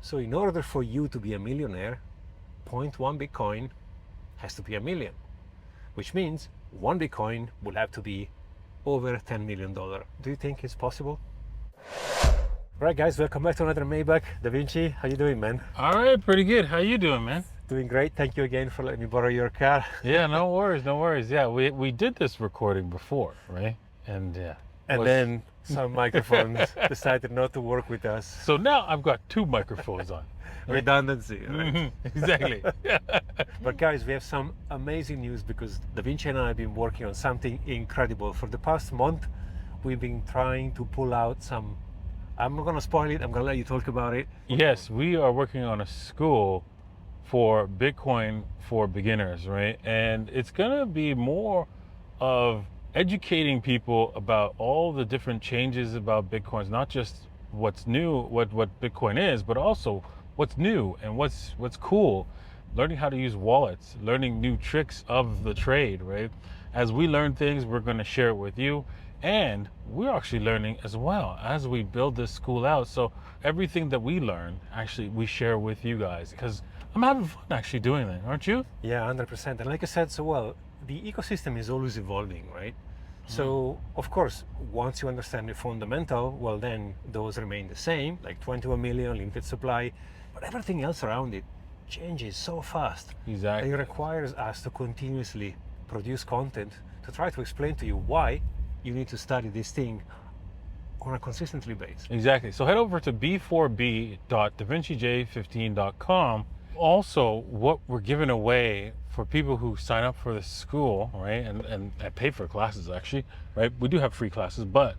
So in order for you to be a millionaire, 0.1 Bitcoin has to be a million, which means one Bitcoin will have to be over $10 million. Do you think it's possible? All right, guys, welcome back to another Maybach. Da Vinci, how you doing, man? All right, pretty good. How you doing, man? Doing great. Thank you again for letting me borrow your car. Yeah, no worries, no worries. Yeah, we did this recording before, right? And yeah. And then some microphones decided not to work with us. So now I've got two microphones on. Redundancy, right? Exactly. But guys, we have some amazing news because Da Vinci and I have been working on something incredible. For the past month, we've been trying to pull out some, I'm not going to spoil it, I'm going to let you talk about it. Yes, we are working on a school for Bitcoin for beginners, right? And it's going to be more of educating people about all the different changes about Bitcoins, not just what's new, what Bitcoin is, but also what's new and what's cool. Learning how to use wallets, learning new tricks of the trade, right? As we learn things, we're going to share it with you. And we're actually learning as well as we build this school out. So everything that we learn, actually, we share with you guys because I'm having fun actually doing that, aren't you? Yeah, 100%. And like I said so well, the ecosystem is always evolving, right? So, of course, once you understand the fundamental, well, then those remain the same, like 21 million, limited supply, but everything else around it changes so fast. Exactly. It requires us to continuously produce content to try to explain to you why you need to study this thing on a consistently basis. Exactly. So head over to b4b.davincij15.com. Also, what we're giving away for people who sign up for the school, right, and pay for classes actually, right? We do have free classes, but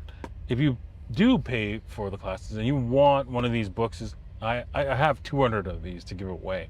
if you do pay for the classes and you want one of these books, I have 200 of these to give away.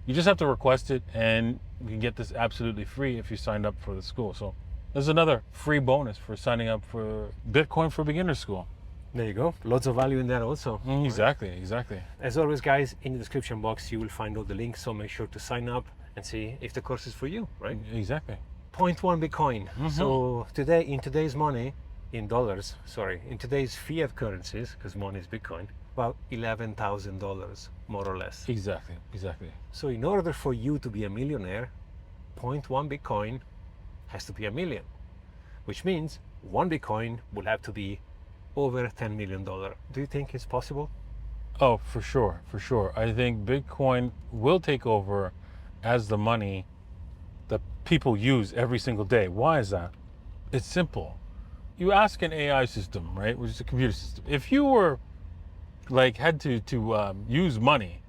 You just have to request it and you can get this absolutely free if you signed up for the school. So there's another free bonus for signing up for Bitcoin for Beginners School. There you go. Lots of value in there also. Exactly, exactly. As always, guys, in the description box, you will find all the links. So make sure to sign up and see if the course is for you, right? Exactly. 0.1 Bitcoin. So today, in today's money, in dollars, sorry, in today's fiat currencies, because money is Bitcoin, about $11,000, more or less. Exactly, exactly. So in order for you to be a millionaire, 0.1 Bitcoin has to be a million, which means one Bitcoin will have to be over $10 million. Do you think it's possible? Oh, for sure, for sure. I think Bitcoin will take over as the money that people use every single day. Why is that? It's simple. You ask an AI system, right, which is a computer system, if you were had to use money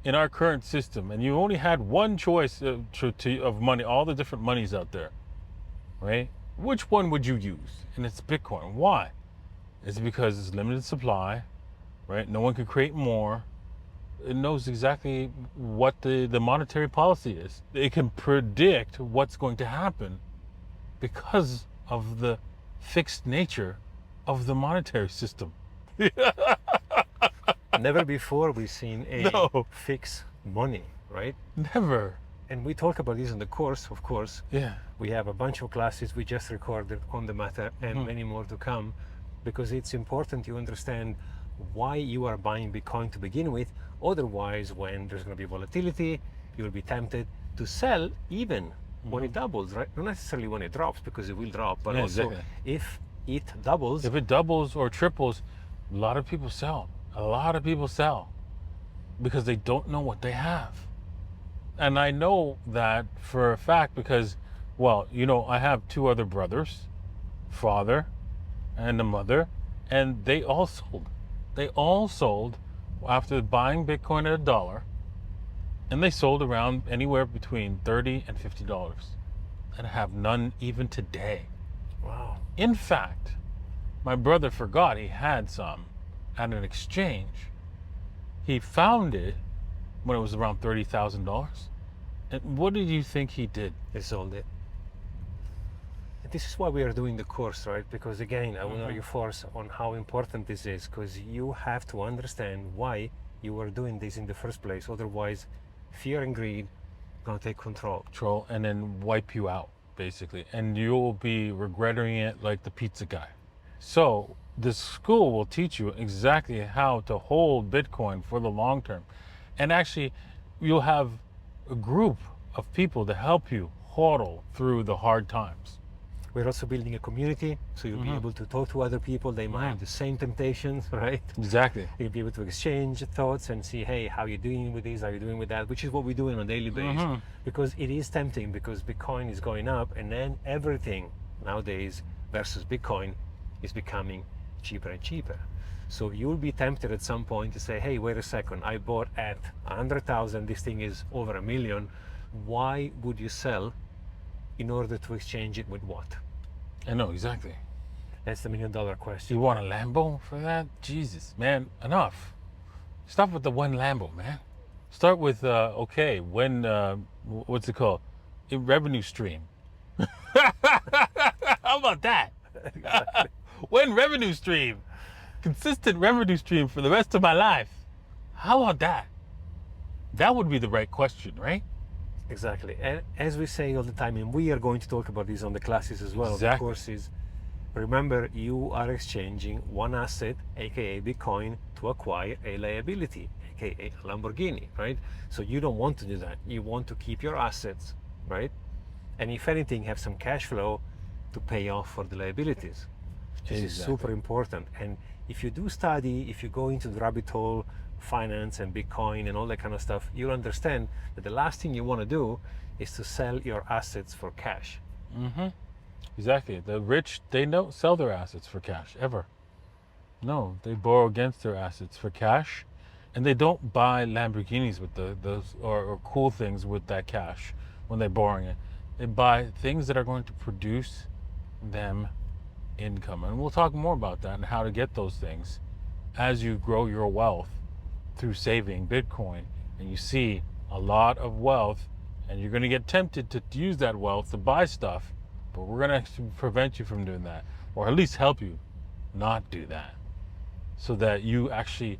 in our current system and you only had one choice of money, all the different monies out there, right, which one would you use? And it's Bitcoin. Why? It's because it's limited supply, right? No one can create more. It knows exactly what the monetary policy is. It can predict what's going to happen because of the fixed nature of the monetary system. Never before we've seen a fixed money, right? Never. And we talk about this in the course, of course. Yeah. We have a bunch of classes we just recorded on the matter and many more to come, because it's important you understand why you are buying Bitcoin to begin with. Otherwise, when there's going to be volatility, you will be tempted to sell even when it doubles, right? Not necessarily when it drops, because it will drop, but also if it doubles. If it doubles or triples, a lot of people sell. A lot of people sell because they don't know what they have. And I know that for a fact because, well, you know, I have two other brothers, father and a mother, and they all sold. They all sold after buying Bitcoin at $1, and they sold around anywhere between $30 and $50, and I have none even today. Wow. In fact, my brother forgot he had some at an exchange. He found it when it was around $30,000. And what did you think he did? He sold it. This is why we are doing the course, right? Because again, I will argue force on how important this is, because you have to understand why you are doing this in the first place. Otherwise, fear and greed gonna take control. And then wipe you out, basically. And you'll be regretting it like the pizza guy. So the school will teach you exactly how to hold Bitcoin for the long term. And actually, you'll have a group of people to help you hodl through the hard times. We're also building a community, so you'll be able to talk to other people. They might have the same temptations, right? Exactly. You'll be able to exchange thoughts and see, hey, how you doing with this? How you doing with that? Which is what we're doing on a daily basis. Because it is tempting, because Bitcoin is going up, and then everything nowadays versus Bitcoin is becoming cheaper and cheaper. So you'll be tempted at some point to say, hey, wait a second, I bought at 100,000, this thing is over 1 million. Why would you sell in order to exchange it with what? I know, exactly. That's the $1 million question. You want a Lambo for that? Jesus, man, enough. Stop with the one Lambo, man. Start with, okay, when, what's it called? A revenue stream. How about that? When revenue stream? Consistent revenue stream for the rest of my life. How about that? That would be the right question, right? Exactly. And as we say all the time, and we are going to talk about this on the classes as well, Exactly. the courses, remember, you are exchanging one asset, aka Bitcoin, to acquire a liability, aka a Lamborghini, right? So you don't want to do that. You want to keep your assets, right? And if anything, have some cash flow to pay off for the liabilities. This is super important. And if you do study, if you go into the rabbit hole, finance and Bitcoin and all that kind of stuff, you'll understand that the last thing you want to do is to sell your assets for cash. Exactly. The rich, they don't sell their assets for cash, ever. No, they borrow against their assets for cash, and they don't buy Lamborghinis with those or cool things with that cash when they're borrowing it. They buy things that are going to produce them income. And we'll talk more about that and how to get those things as you grow your wealth through saving Bitcoin. And you see a lot of wealth, and you're going to get tempted to use that wealth to buy stuff, but we're going to prevent you from doing that, or at least help you not do that, so that you actually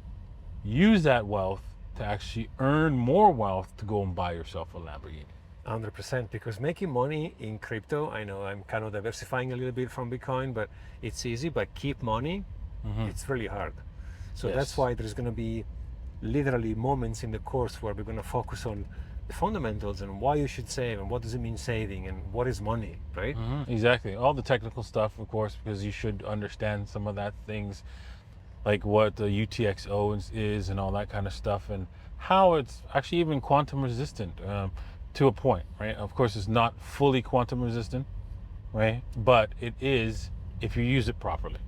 use that wealth to actually earn more wealth to go and buy yourself a Lamborghini. 100%, because making money in crypto, I know I'm kind of diversifying a little bit from Bitcoin, but it's easy, but keep money, it's really hard. So that's why there's going to be literally moments in the course where we're going to focus on the fundamentals and why you should save and what does it mean saving and what is money, right? Exactly. All the technical stuff, of course, because you should understand some of that things, like what the UTXO is and all that kind of stuff, and how it's actually even quantum resistant to a point, right? Of course, it's not fully quantum resistant, right? But it is if you use it properly.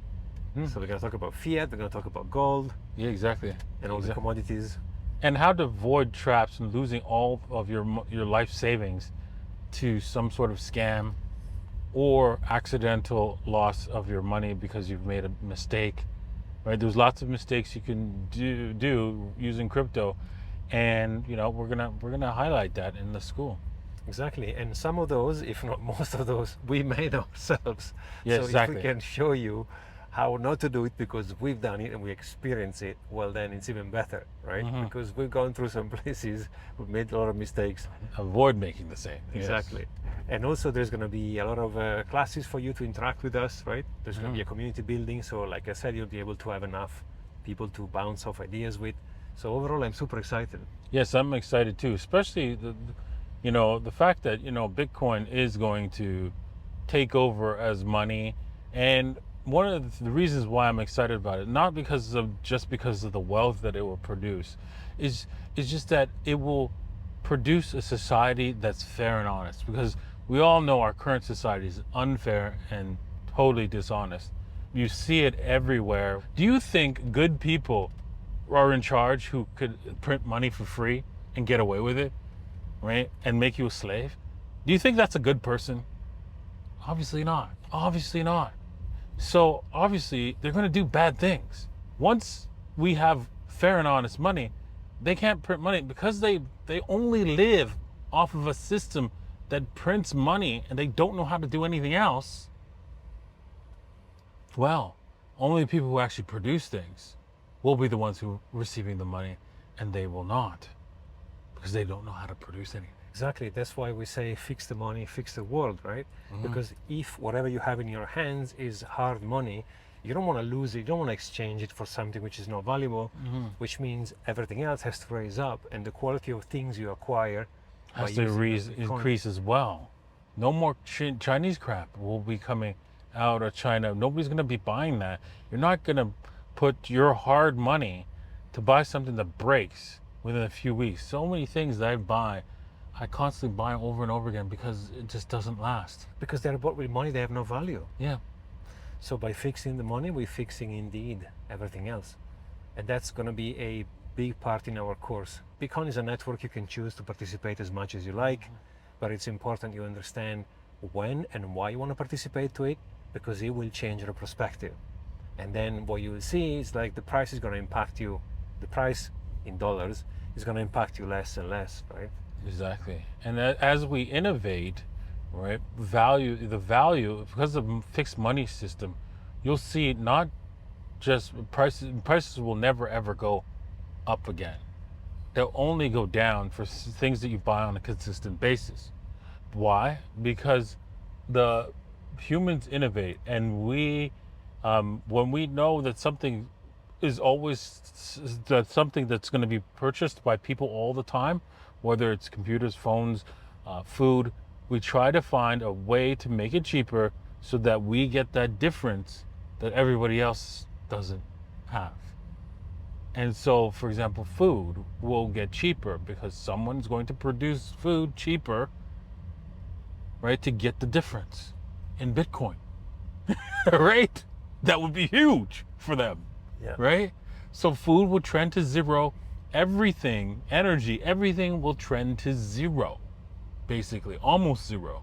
So we're going to talk about fiat, we're going to talk about gold, Yeah, exactly. and all the commodities. And how to avoid traps and losing all of your life savings to some sort of scam or accidental loss of your money because you've made a mistake, right? There's lots of mistakes you can do using crypto, and we're gonna highlight that in the school. Exactly, and some of those, if not most of those, we made ourselves. Yeah, so exactly. if we can show you how not to do it because we've done it and we experience it, well, then it's even better, right? Because we've gone through some places, we've made a lot of mistakes. Avoid making the same. Exactly. And also there's going to be a lot of classes for you to interact with us, right? There's going to be a community building. So like I said, you'll be able to have enough people to bounce off ideas with. So overall, I'm super excited. Yes, I'm excited too, especially the fact that Bitcoin is going to take over as money. And one of the reasons why I'm excited about it, not because of the wealth that it will produce, is just that it will produce a society that's fair and honest. Because we all know our current society is unfair and totally dishonest. You see it everywhere. Do you think good people are in charge who could print money for free and get away with it, right? And make you a slave? Do you think that's a good person? Obviously not. Obviously not. So obviously they're going to do bad things. Once we have fair and honest money, they can't print money because they only live off of a system that prints money and they don't know how to do anything else. Well, only the people who actually produce things will be the ones who are receiving the money, and they will not, because they don't know how to produce anything. Exactly. That's why we say fix the money, fix the world, right? Because if whatever you have in your hands is hard money, You don't want to lose it. You don't want to exchange it for something which is not valuable, which means everything else has to raise up, and the quality of things you acquire has by to using your Bitcoin. increase as well. No more Chinese crap will be coming out of China. Nobody's going to be buying that. You're not going to put your hard money to buy something that breaks within a few weeks. So many things that I constantly buy over and over again because it just doesn't last. Because they're bought with money, they have no value. Yeah. So by fixing the money, we're fixing indeed everything else. And that's going to be a big part in our course. Bitcoin is a network you can choose to participate as much as you like, but it's important you understand when and why you want to participate to it, because it will change your perspective. And then what you will see is like the price is going to impact you, the price in dollars is going to impact you less and less, right? Exactly. And as we innovate, right, the value, because of the fixed money system, you'll see not just prices will never ever go up again. They'll only go down for things that you buy on a consistent basis. Why? Because the humans innovate, and when we know that something is always something that's going to be purchased by people all the time, whether it's computers, phones, food, we try to find a way to make it cheaper so that we get that difference that everybody else doesn't have. And so, for example, food will get cheaper because someone's going to produce food cheaper, right, to get the difference in Bitcoin, right? That would be huge for them, right? So food will trend to zero. Everything, energy, everything will trend to zero, basically, almost zero,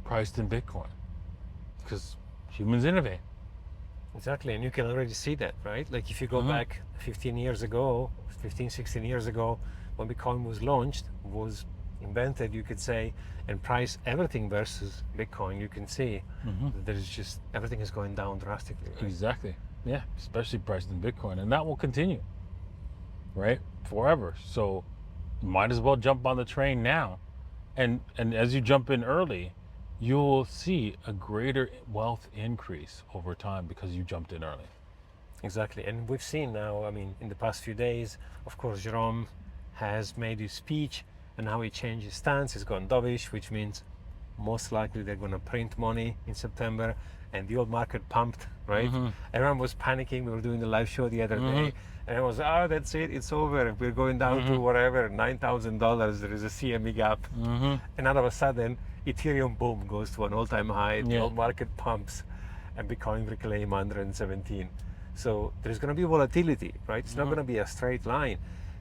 priced in Bitcoin, because humans innovate. Exactly, and you can already see that, right? Like if you go back 16 years ago, when Bitcoin was launched, was invented, you could say, and price everything versus Bitcoin, you can see that there's just, everything is going down drastically. Right? Exactly, yeah, especially priced in Bitcoin, and that will continue, right, forever. So might as well jump on the train now. And as you jump in early, you'll see a greater wealth increase over time because you jumped in early. Exactly, and we've seen now, I mean, in the past few days, of course, Jerome has made his speech, and now he changed his stance. He's gone dovish, which means most likely they're going to print money in September, and the old market pumped, right? Everyone was panicking. We were doing the live show the other day, and it was, that's it, it's over. We're going down to whatever, $9,000. There is a CME gap, and all of a sudden, Ethereum, boom, goes to an all-time high. The old market pumps, and Bitcoin reclaim 117. So there's going to be volatility, right? It's not going to be a straight line.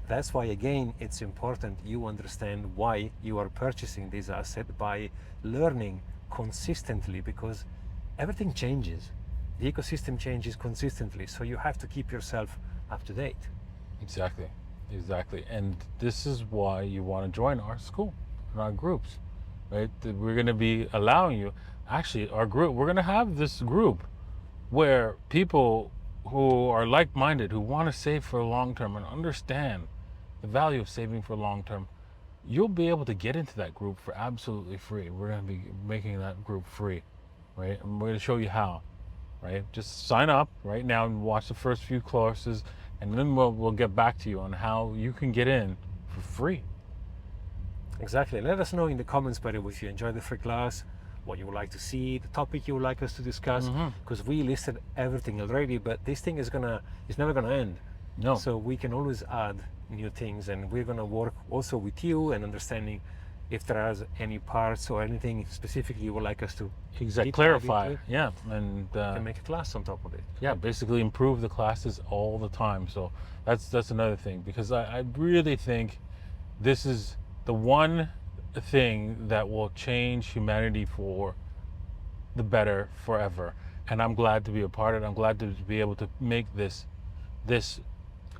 That's why, again, it's important you understand why you are purchasing this asset by learning consistently, because everything changes. The ecosystem changes consistently, so you have to keep yourself up to date. Exactly. And this is why you want to join our school and our groups, right? We're going to be allowing you, actually, our group, we're going to have this group where people who are like-minded, who want to save for the long term and understand the value of saving for long term, you'll be able to get into that group for absolutely free. We're going to be making that group free, right? And we're going to show you how, right? Just sign up right now and watch the first few courses, and then we'll get back to you on how you can get in for free. Exactly. Let us know in the comments, by the way, if you enjoyed the free class, what you would like to see, the topic you would like us to discuss, because we listed everything already, but this thing is never gonna end. No. So we can always add new things, and we're gonna work also with you and understanding if there are any parts or anything specifically you would like us to clarify. Yeah, and can make a class on top of it. Yeah, basically improve the classes all the time. So that's another thing, because I really think this is the one thing that will change humanity for the better forever, and I'm glad to be a part of it. I'm glad to be able to make this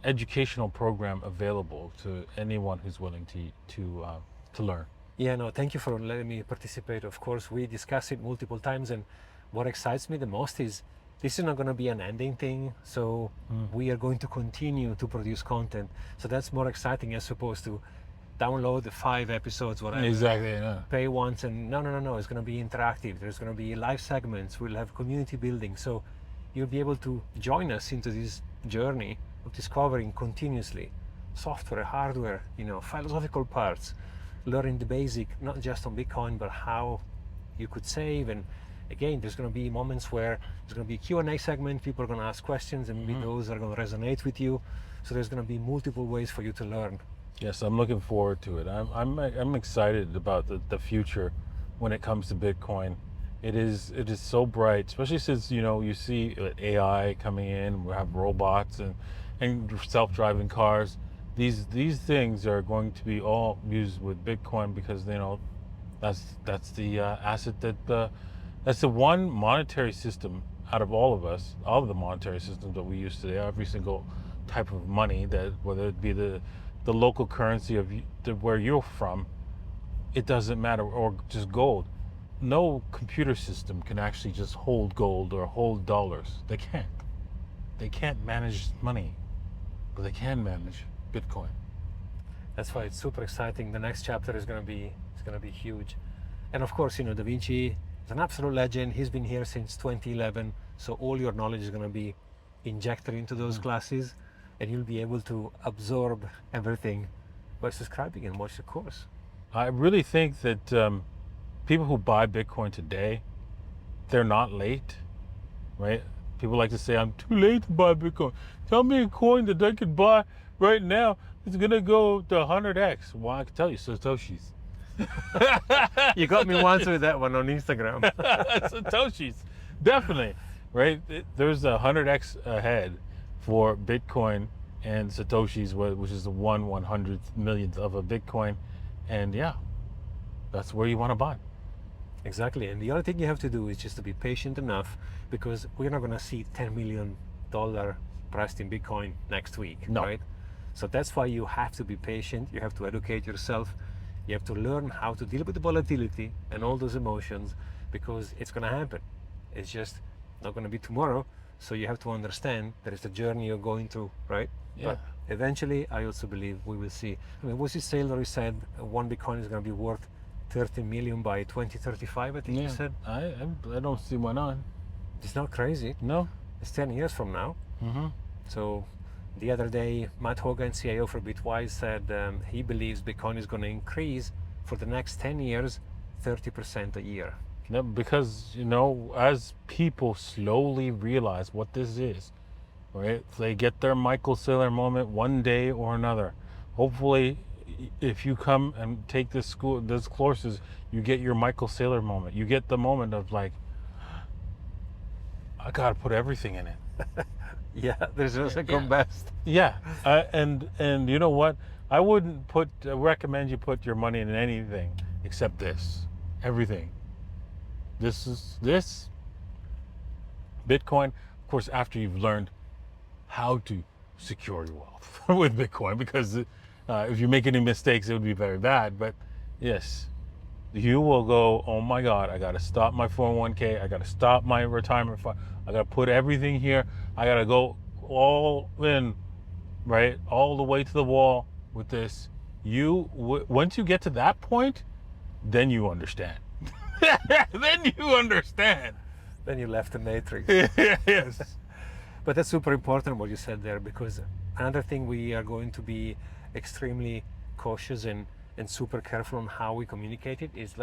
educational program available to anyone who's willing to learn. Yeah, no, thank you for letting me participate. Of course, we discussed it multiple times, and what excites me the most is this is not going to be an ending thing. So we are going to continue to produce content. So that's more exciting as opposed to download the 5 episodes, whatever. Exactly. Yeah. Pay once, and no. It's going to be interactive. There's going to be live segments. We'll have community building. So you'll be able to join us into this journey of discovering continuously software, hardware, philosophical parts, learning the basic, not just on Bitcoin, but how you could save. And again, there's going to be moments where there's going to be a Q&A segment, people are going to ask questions, and maybe those are going to resonate with you. So there's going to be multiple ways for you to learn. Yes, I'm looking forward to it. I'm excited about the future when it comes to Bitcoin. It is so bright, especially since you see AI coming in. We have robots and self-driving cars. These things are going to be all used with Bitcoin because that's the asset that's the one monetary system out of all of the monetary systems that we use today. Every single type of money, that whether it be the local currency of where you're from, it doesn't matter, or just gold. No computer system can actually just hold gold or hold dollars. They can't. They can't manage money, but they can manage Bitcoin. That's why it's super exciting. The next chapter is going to be huge. And of course, Da Vinci is an absolute legend. He's been here since 2011, so all your knowledge is going to be injected into those classes, and you'll be able to absorb everything by subscribing and watch the course. I really think that people who buy Bitcoin today, they're not late, right? People like to say, I'm too late to buy Bitcoin. Tell me a coin that I could buy right now. It's going to go to 100x. Well, I can tell you, Satoshi's. You got me once with that one on Instagram. Satoshi's, definitely, right? There's 100x ahead for Bitcoin and Satoshi's, which is the 1/100th millionth of a Bitcoin. And yeah, that's where you want to buy. Exactly. And the other thing you have to do is just to be patient enough, because we're not going to see $10 million priced in Bitcoin next week, right? So that's why you have to be patient. You have to educate yourself. You have to learn how to deal with the volatility and all those emotions, because it's going to happen. It's just not going to be tomorrow. So you have to understand that it's the journey you're going through, right? Yeah. But eventually, I also believe we will see. I mean, was it Sailor who said one Bitcoin is going to be worth 30 million by 2035, I think you said? I don't see why not. It's not crazy. No. It's 10 years from now. So the other day, Matt Hogan, CIO for Bitwise, said he believes Bitcoin is going to increase for the next 10 years, 30% a year. No, because, as people slowly realize what this is, right? They get their Michael Saylor moment one day or another. Hopefully, if you come and take these courses, you get your Michael Saylor moment. You get the moment of like, I gotta put everything in it. Yeah, there's no second best. Yeah, and you know what? I wouldn't recommend you put your money in anything except this. Everything. This Bitcoin, of course, after you've learned how to secure your wealth with Bitcoin, because if you make any mistakes, it would be very bad. But yes, you will go, oh my God, I got to stop my 401k. I got to stop my retirement fund. I got to put everything here. I got to go all in, right? All the way to the wall with this. Once you get to that point, then you understand. Then you understand. Then you left the matrix. Yes. But that's super important what you said there, because another thing we are going to be extremely cautious and super careful on how we communicate it is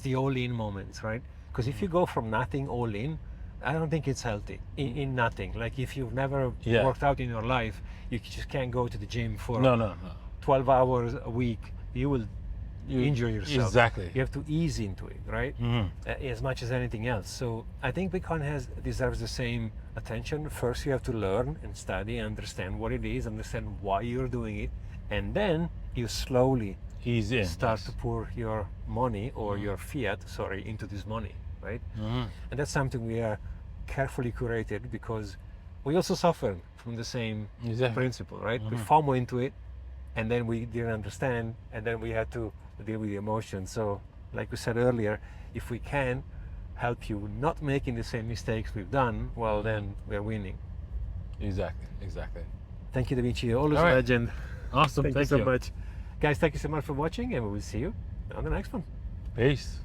the all-in moments, right? Because if you go from nothing all in, I don't think it's healthy in nothing. Like if you've never worked out in your life, you just can't go to the gym for 12 hours a week. You will injure yourself. Exactly. You have to ease into it, right? As much as anything else. So I think Bitcoin deserves the same attention. First, you have to learn and study, understand what it is, understand why you're doing it, and then you slowly ease in. Start to pour your money or your fiat, into this money, right? And that's something we are carefully curated, because we also suffer from the same principle, right? We FOMO into it, and then we didn't understand, and then we had to deal with the emotions. So like we said earlier, if we can help you not making the same mistakes we've done, well, then we're winning. Exactly. Thank you, Da Vinci. Always a legend. Awesome. Thank you so much. Guys, thank you so much for watching, and we will see you on the next one. Peace.